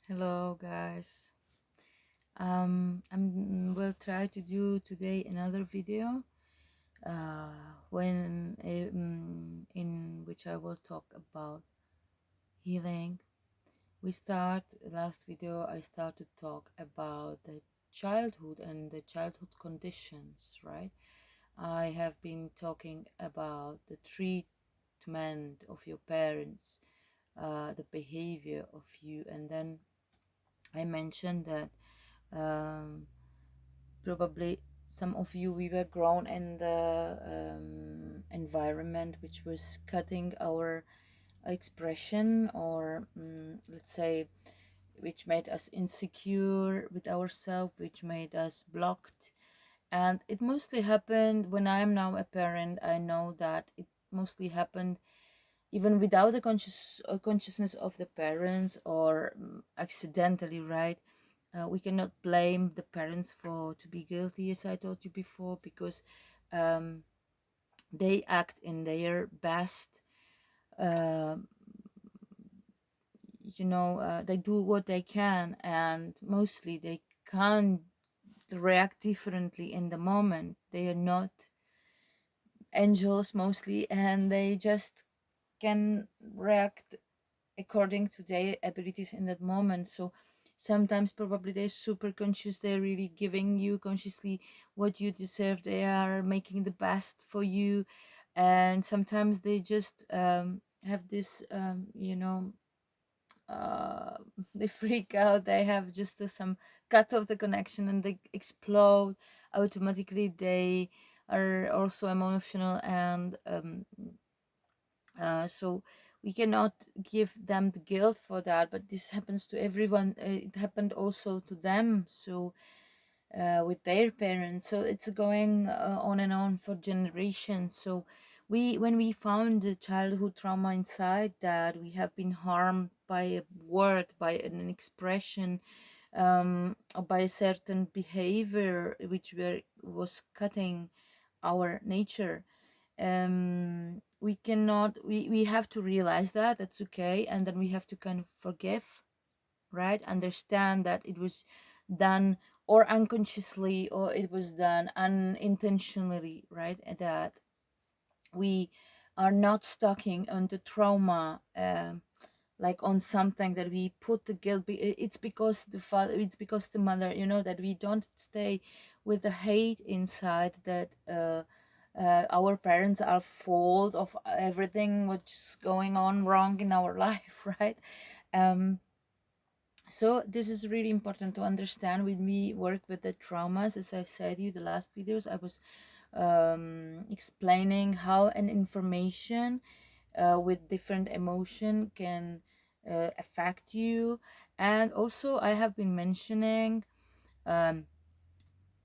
Hello, guys. I will try to do today another video in which I will talk about healing. We start last video. I started to talk about the childhood and the childhood conditions, right? I have been talking about the treatment of your parents, the behavior of you, and then I mentioned that um, probably some of you, we were grown in the environment which was cutting our expression, or let's say, which made us insecure with ourselves, which made us blocked. And it mostly happened when I am now a parent. I know that it mostly happened even without the consciousness of the parents, or accidentally, right? We cannot blame the parents for to be guilty, as I told you before, because um, they act in their best. uh, they do what they can, and mostly they can't react differently in the moment. They are not angels mostly, and they just can react according to their abilities in that moment. So sometimes probably they're super conscious, they're really giving you consciously what you deserve, they are making the best for you. And sometimes they just have this they freak out, they have just some cut off the connection and they explode automatically. They are also emotional, and so we cannot give them the guilt for that, but this happens to everyone. It happened also to them, so with their parents, so it's going on and on for generations. So when we found the childhood trauma inside, that we have been harmed by a word, by an expression, or by a certain behavior which was cutting our nature, we have to realize that that's okay, and then we have to kind of forgive, right? Understand that it was done or unconsciously, or it was done unintentionally, right? And that we are not stucking on the trauma, like on something that we put the guilt it's because the father, it's because the mother, that we don't stay with the hate inside, that our parents are fault of everything which is going on wrong in our life, right? um so this is really important to understand when we work with the traumas. As I said you the last videos, I was explaining how an information with different emotion can affect you. And also I have been mentioning um,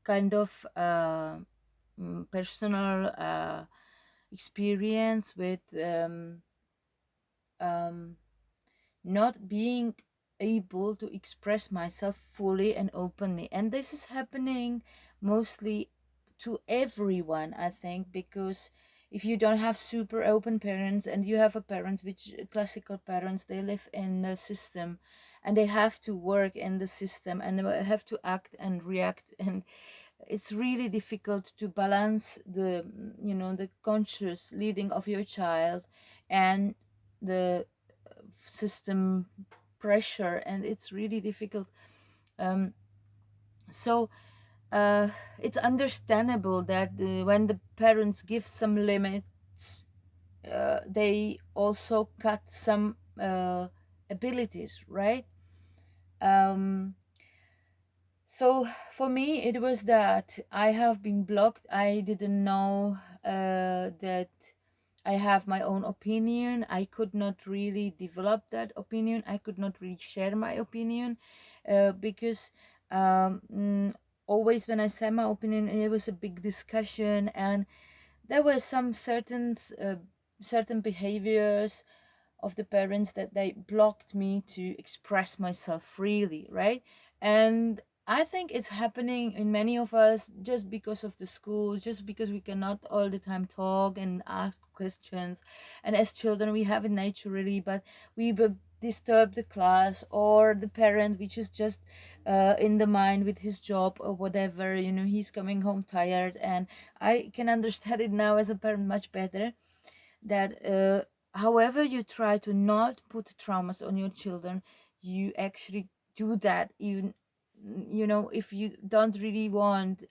kind of personal experience with um, not being able to express myself fully and openly. And this is happening mostly to everyone, I think, because if you don't have super open parents, and you have a parents which classical parents, they live in the system and they have to work in the system and they have to act and react, and it's really difficult to balance the conscious leading of your child and the system pressure, and it's really difficult. um, so it's understandable that when the parents give some limits, they also cut some abilities, right? um, so for me it was that I have been blocked. I didn't know that I have my own opinion. I could not really develop that opinion. I could not really share my opinion because um, mm, always when I said my opinion, it was a big discussion, and there were some certain behaviors of the parents that they blocked me to express myself freely, right? And I think it's happening in many of us just because of the school, just because we cannot all the time talk and ask questions. And as children, we have it naturally, but we disturb the class, or the parent which is just in the mind with his job or whatever, he's coming home tired. And I can understand it now as a parent much better, that however you try to not put traumas on your children, you actually do that, even if you don't really want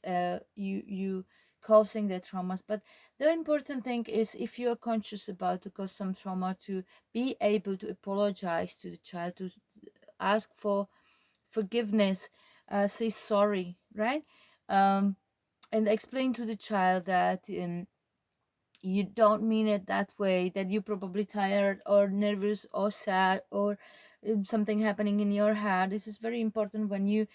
you causing the traumas. But the important thing is, if you are conscious about to cause some trauma, to be able to apologize to the child, to ask for forgiveness, say sorry, right? um, and explain to the child that you don't mean it that way, that you're probably tired or nervous or sad, or something happening in your head. This is very important when you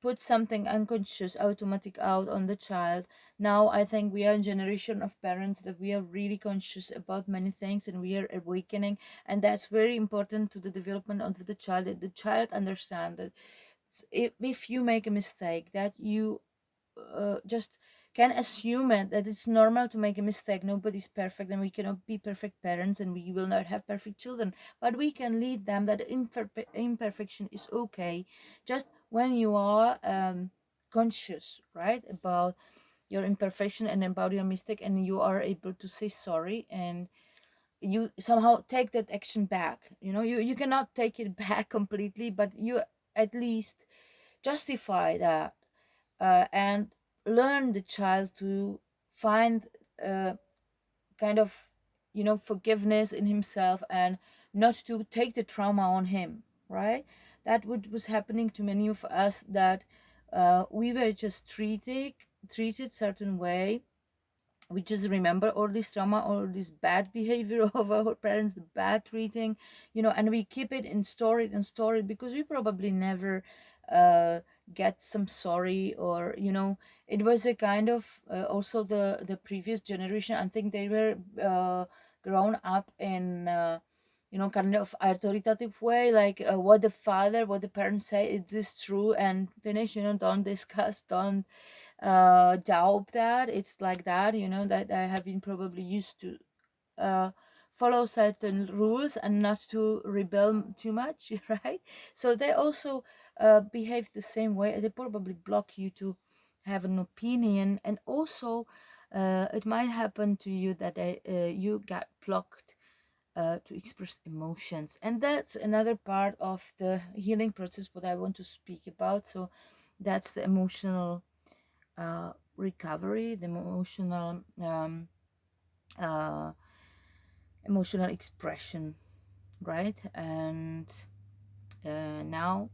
put something unconscious automatic out on the child. Now I think we are a generation of parents that we are really conscious about many things, and we are awakening, and that's very important to the development of the child, that the child understand that if you make a mistake, that you just can assume it, that it's normal to make a mistake. Nobody's perfect, and we cannot be perfect parents, and we will not have perfect children, but we can lead them that imperfection is okay, just when you are conscious, right, about your imperfection and about your mistake, and you are able to say sorry, and you somehow take that action back. You cannot take it back completely, but you at least justify that, and learn the child to find uh, kind of forgiveness in himself, and not to take the trauma on him, right? That what was happening to many of us, that we were just treated certain way. We just remember all this trauma, all this bad behavior of our parents, the bad treating, and we keep it and store it and store it, because we probably never uh, get some sorry, or it was a kind of also the previous generation, I think they were grown up in kind of authoritative way, like what the parents say, is this true, and finish, don't discuss, don't doubt that. It's like that, that I have been probably used to uh, follow certain rules and not to rebel too much, right? So they also behave the same way. They probably block you to have an opinion, and also it might happen to you that you got blocked to express emotions, and that's another part of the healing process what I want to speak about. So that's the recovery, the uh, emotional expression, right? And now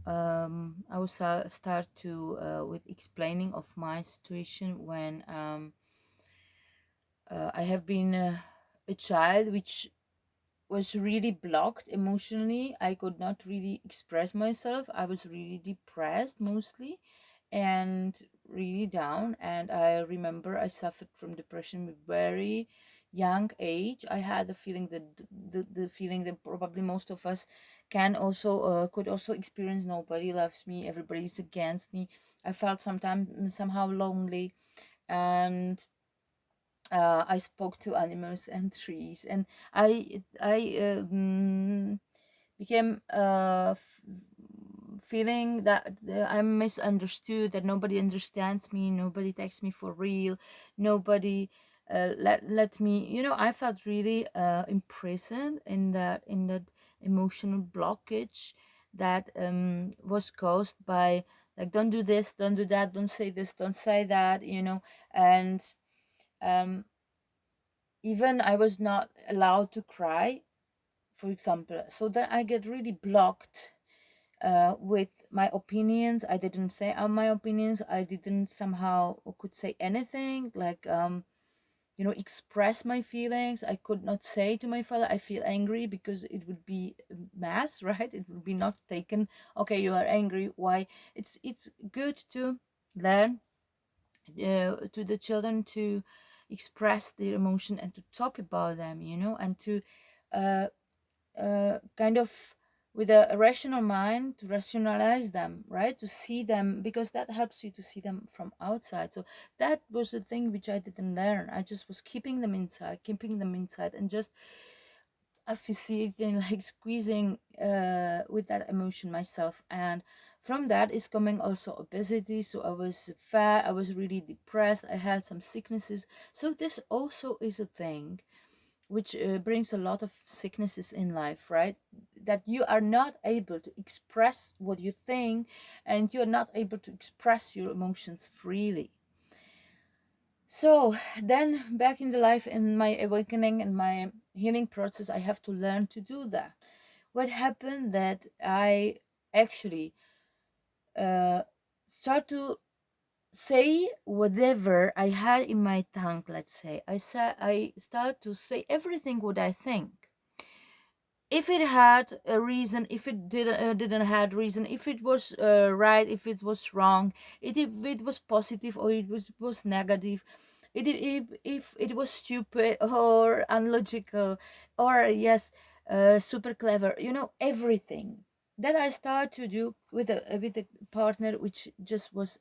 I will start to with explaining of my situation when I have been a child which was really blocked emotionally. I could not really express myself. I was really depressed mostly, and really down. And I remember I suffered from depression at very young age. I had the feeling that the feeling that probably most of us can also could also experience. Nobody loves me, everybody's against me. I felt sometimes somehow lonely, and I spoke to animals and trees, and I became feeling that I'm misunderstood, that nobody understands me, nobody takes me for real, nobody let me. I felt really imprisoned in that emotional blockage that was caused by, like, don't do this, don't do that, don't say this, don't say that, and um, even I was not allowed to cry, for example. So then I get really blocked with my opinions. I didn't say my opinions. I didn't somehow could say anything, like express my feelings. I could not say to my father I feel angry, because it would be mass, right? It would be not taken. Okay, you are angry. Why? It's good to learn to the children to express their emotion and to talk about them, and to uh, kind of with a rational mind to rationalize them, right? To see them, because that helps you to see them from outside. So that was the thing which I didn't learn. I just was keeping them inside, and just asphyxiating, like squeezing with that emotion myself. And from that is coming also obesity. So I was fat, I was really depressed, I had some sicknesses. So this also is a thing which brings a lot of sicknesses in life, right? That you are not able to express what you think, and you're not able to express your emotions freely. So then back in the life, in my awakening and my healing process, I have to learn to do that. What happened that I actually uh, start to say whatever I had in my tongue. Let's say I start to say everything what I think. If it had a reason, if it didn't had reason, if it was right, if it was wrong, if it was positive or it was negative, if it was stupid or unlogical, or yes, super clever, everything that I start to do with a partner which just was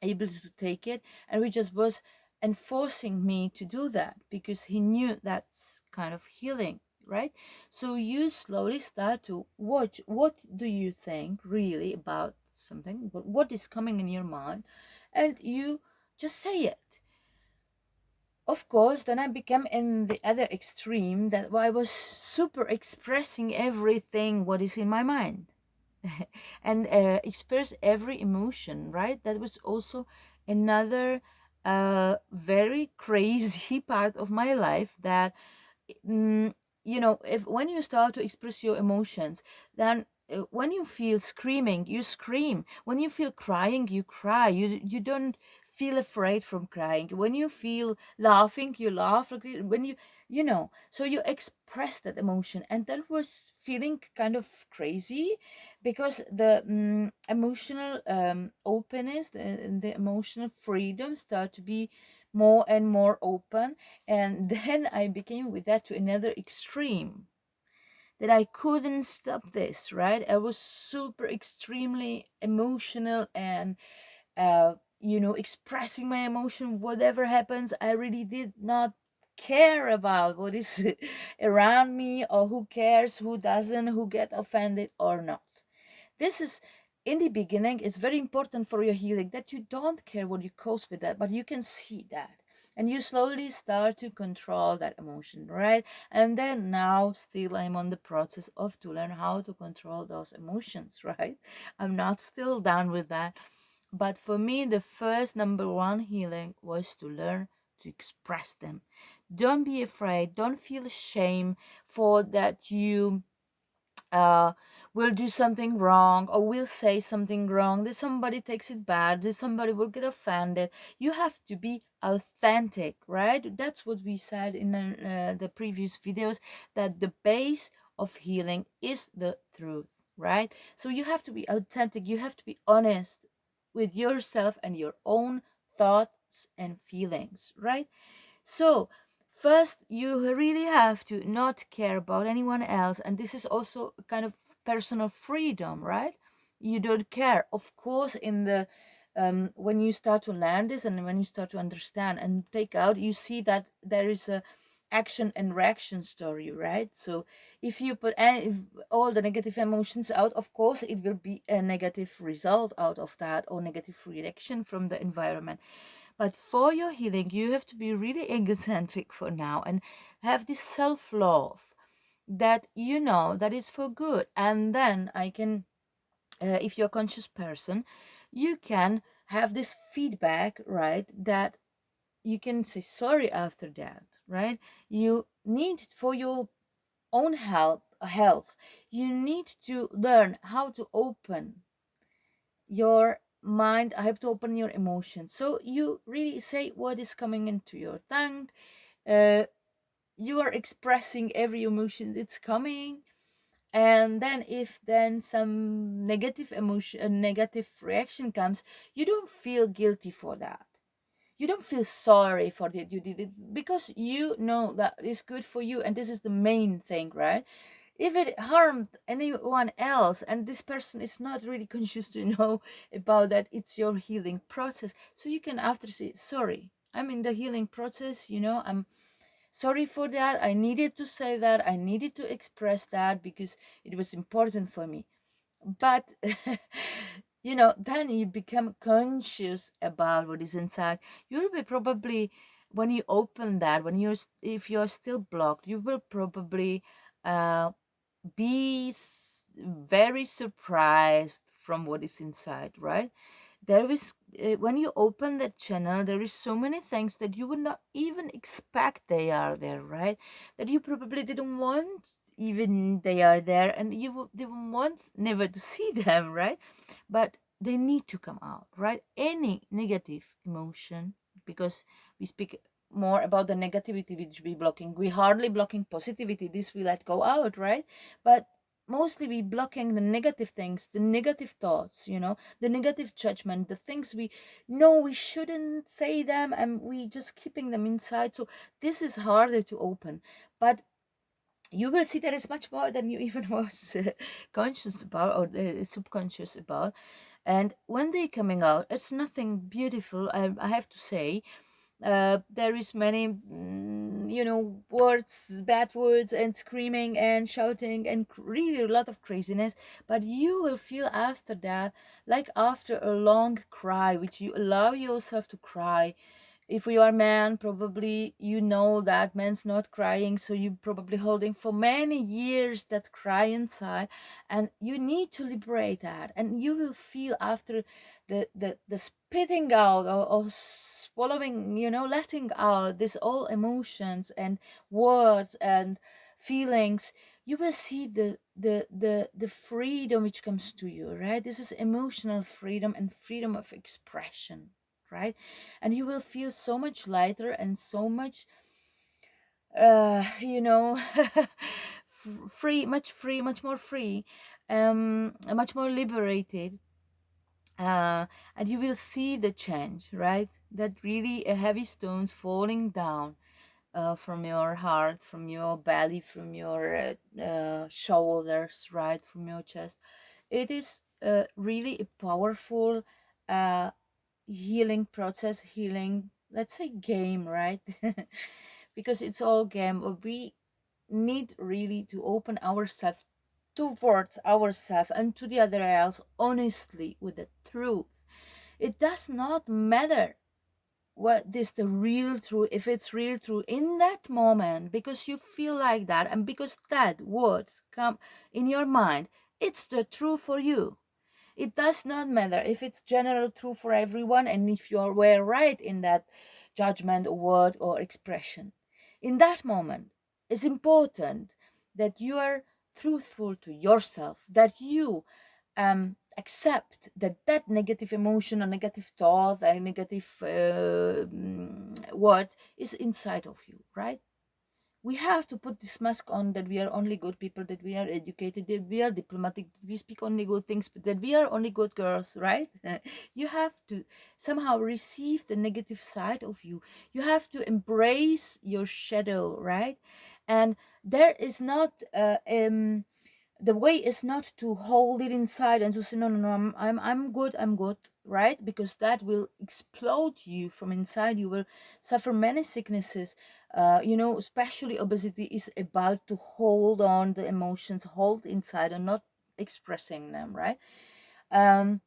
able to take it, and which just was enforcing me to do that because he knew that's kind of healing, right? So you slowly start to watch what do you think really about something, what is coming in your mind, and you just say it. Of course, then I became in the other extreme, that I was super expressing everything what is in my mind and express every emotion, right? That was also another very crazy part of my life, that mm, if when you start to express your emotions, then when you feel screaming, you scream. When you feel crying, you cry. You don't feel afraid from crying. When you feel laughing, you laugh. Like, when so you express that emotion, and that was feeling kind of crazy, because the emotional openness, the emotional freedom start to be more and more open. And then I became with that to another extreme, that I couldn't stop this, right? I was super extremely emotional, and expressing my emotion, whatever happens. I really did not care about what is around me, or who cares, who doesn't, who get offended or not. This is, in the beginning, it's very important for your healing, that you don't care what you cause with that, but you can see that. And you slowly start to control that emotion, right? And then now, still, I'm on the process of to learn how to control those emotions, right? I'm not still done with that. But for me, the first number one healing was to learn to express them. Don't be afraid. Don't feel shame for that you uh will do something wrong, or will say something wrong, that somebody takes it bad, that somebody will get offended. You have to be authentic, right? That's what we said in the previous videos, that the base of healing is the truth, right? So you have to be authentic, you have to be honest with yourself and your own thoughts and feelings, right? So, first, you really have to not care about anyone else. And this is also a kind of personal freedom, right? You don't care. Of course, in the when you start to learn this, and when you start to understand and take out, you see that there is a action and reaction story, right? So if you put if all the negative emotions out, of course it will be a negative result out of that, or negative reaction from the environment. But for your healing, you have to be really egocentric for now, and have this self love, that that is for good. And then I can, if you're a conscious person, you can have this feedback, right? That you can say sorry after that, right? You need, for your own health, you need to learn how to open your mind. I have to open your emotions, so you really say what is coming into your tongue. uh, you are expressing every emotion that's coming. And then if then some negative emotion, a negative reaction comes, you don't feel guilty for that. You don't feel sorry for that you did it, because you know that is good for you, and this is the main thing, right? If it harmed anyone else, and this person is not really conscious to know about that, it's your healing process. So you can after say sorry, I'm in the healing process, I'm Sorry for that. I needed to say that. I needed to express that because it was important for me. But then you become conscious about what is inside. You'll be probably, when you open that, if you're still blocked, you will probably uh be very surprised from what is inside, right? There is, when you open that channel, there is so many things that you would not even expect they are there, right? That you probably didn't want even they are there, and didn't want never to see them, right? But they need to come out, right? Any negative emotion, because we speak more about the negativity which we blocking, we hardly blocking positivity, this we let go out, right? But mostly we blocking the negative things, the negative thoughts, the negative judgment, the things we know we shouldn't say them, and we just keeping them inside. So this is harder to open, but you will see there is much more than you even was conscious about, or subconscious about. And when they coming out, it's nothing beautiful, I have to say. There is many words, bad words, and screaming and shouting, and really a lot of craziness. But you will feel after that, like after a long cry, which you allow yourself to cry. If you are a man, probably you know that man's not crying, so you probably holding for many years that cry inside, and you need to liberate that. And you will feel after the spitting out, or swallowing, letting out this all emotions and words and feelings, you will see the freedom which comes to you, right? This is emotional freedom and freedom of expression, right? And you will feel so much lighter and so much free, much more free, much more liberated. And you will see the change, right? That really heavy stones falling down from your heart, from your belly, from your shoulders, right, from your chest. It is really a powerful uh, healing process, healing, let's say, game, right? Because it's all game. We need really to open ourselves towards ourselves and to the other else honestly with the truth. It does not matter what is the real truth, if it's real truth in that moment, because you feel like that, and because that words come in your mind, it's the truth for you. It does not matter if it's general true for everyone, and if you were right in that judgment or word or expression. In that moment, it's important that you are truthful to yourself, that you accept that that negative emotion or negative thought or negative word is inside of you, right? We have to put this mask on, that we are only good people, that we are educated, that we are diplomatic, that we speak only good things, but that we are only good girls, right? You have to somehow receive the negative side of you. You have to embrace your shadow, right? And there is not the way is not to hold it inside and to say, no, no, no, I'm good, I'm good, right? Because that will explode you from inside. You will suffer many sicknesses. Especially obesity is about to hold on the emotions, hold inside and not expressing them, right? um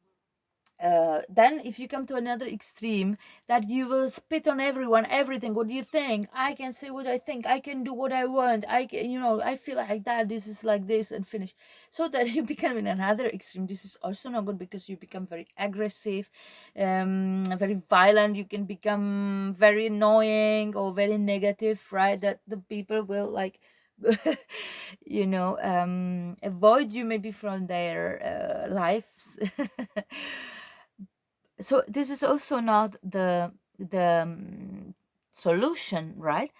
then if you come to another extreme, that you will spit on everyone, everything, what do you think, I can say what I think, I can do what I want, I can, I feel like that, this is like this, and finish. So that you become in another extreme. This is also not good, because you become very aggressive, very violent, you can become very annoying or very negative, right? That the people will like avoid you maybe from their lives. So this is also not the solution, right?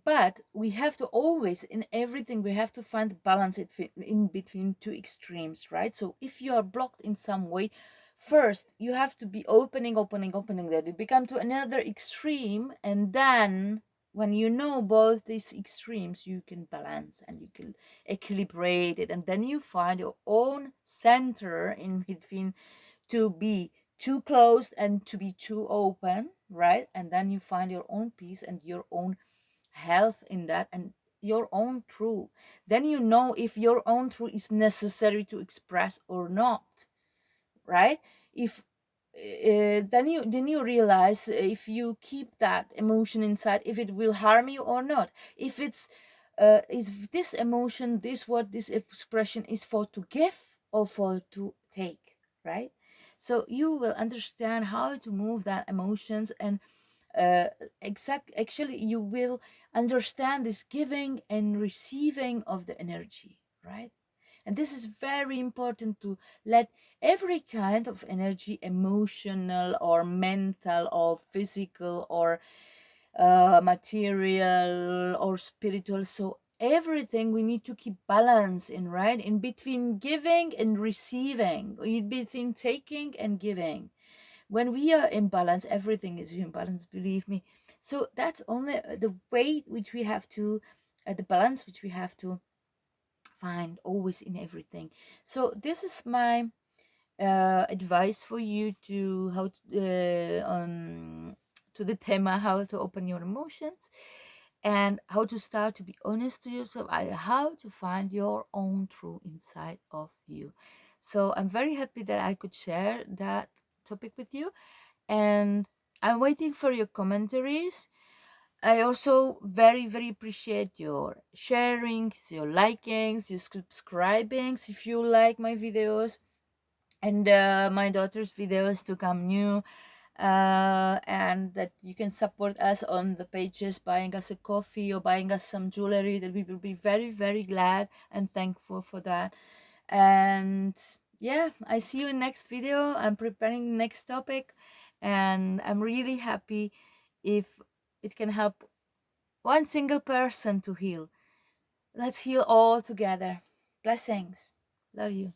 But we have to always, in everything, we have to find balance in between two extremes, right? So if you are blocked in some way, first you have to be opening that you become to another extreme, and then when you know both these extremes, you can balance and you can equilibrate it, and then you find your own center in between, to be too closed and to be too open, right? And then you find your own peace and your own health in that, and your own truth. Then you know if your own truth is necessary to express or not, right? If then you realize if you keep that emotion inside, if it will harm you or not, if it's is this emotion, this what this expression is for to give or for to take, right? So you will understand how to move that emotions, and actually you will understand this giving and receiving of the energy, right? And this is very important, to let every kind of energy, emotional or mental or physical or material or spiritual, so everything we need to keep balance in, right? In between giving and receiving, in between taking and giving. When we are in balance, everything is in balance, believe me. So that's only the way which we have to, the balance which we have to find always in everything. So this is my advice for you to how to the tema how to open your emotions, and how to start to be honest to yourself, and how to find your own truth inside of you. So I'm very happy that I could share that topic with you, and I'm waiting for your commentaries. I also very, very appreciate your sharings, your likings, your subscribings if you like my videos, and my daughter's videos to come new, and that you can support us on the pages, buying us a coffee or buying us some jewelry, that we will be very, very glad and thankful for that. And yeah, I see you in next video. I'm preparing next topic, and I'm really happy if it can help one single person to heal. Let's heal all together. Blessings. Love you.